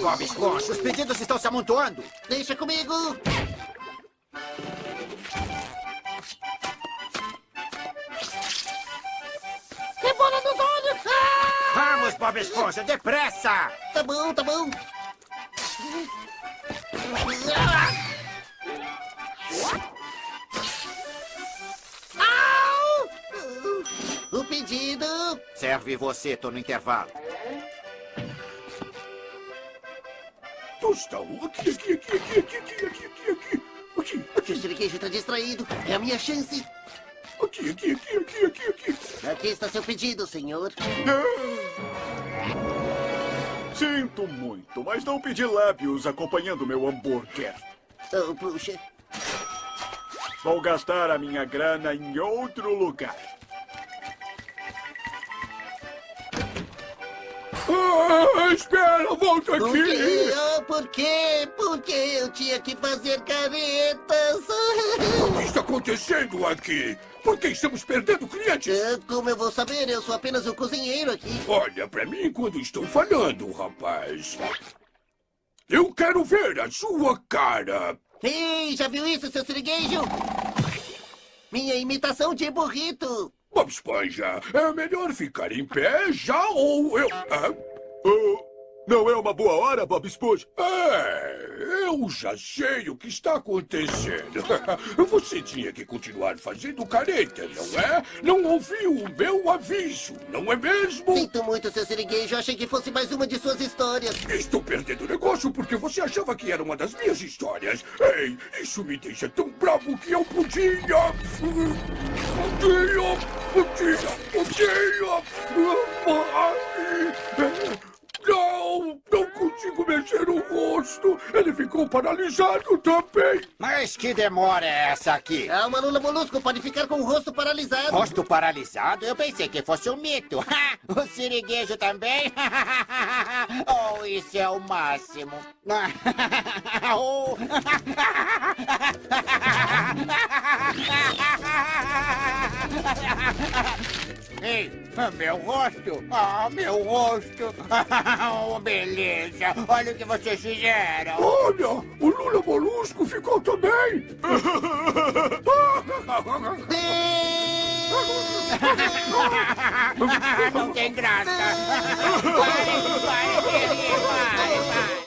Bob Esponja. Os pedidos estão se amontoando. Deixa comigo. Rebola nos olhos. Vamos, Bob Esponja, depressa! Tá bom, tá bom. Au! O pedido. Serve você, tô no intervalo. Tostão, aqui. O Sirigueijo tá distraído. É a minha chance. Aqui. Aqui está seu pedido, senhor. Sinto muito, mas não pedi lábios acompanhando meu hambúrguer. Oh, puxa. Vou gastar a minha grana em outro lugar. Espera, volta Por aqui! quê? Oh, por quê? Por que eu tinha que fazer caretas? O que está acontecendo aqui? Por que estamos perdendo clientes? Como eu vou saber? Eu sou apenas o cozinheiro aqui. Olha pra mim quando estou falando, rapaz. Eu quero ver a sua cara. Ei, já viu isso, seu Sirigueijo? Minha imitação de burrito. Bob Esponja, é melhor ficar em pé já ou eu... não é uma boa hora, Bob Esponja? Eu já sei o que está acontecendo. Você tinha que continuar fazendo careta, não é? Não ouviu o meu aviso, não é mesmo? Sinto muito, seu Sirigueijo. Achei que fosse mais uma de suas histórias. Estou perdendo o negócio porque você achava que era uma das minhas histórias. Ei, isso me deixa tão bravo que eu podia... Não consigo mexer o rosto. Ele ficou paralisado também. Mas que demora é essa aqui? Ah, uma Lula Molusco pode ficar com o rosto paralisado. Rosto paralisado? Eu pensei que fosse um mito. O Sirigueijo também? Oh, isso é o máximo. Oh. Ei, meu rosto! Ah, meu rosto! Oh, beleza! Olha o que vocês fizeram! Olha, o Lula Molusco ficou também. Não tem graça! Pare, pare, pare, pare!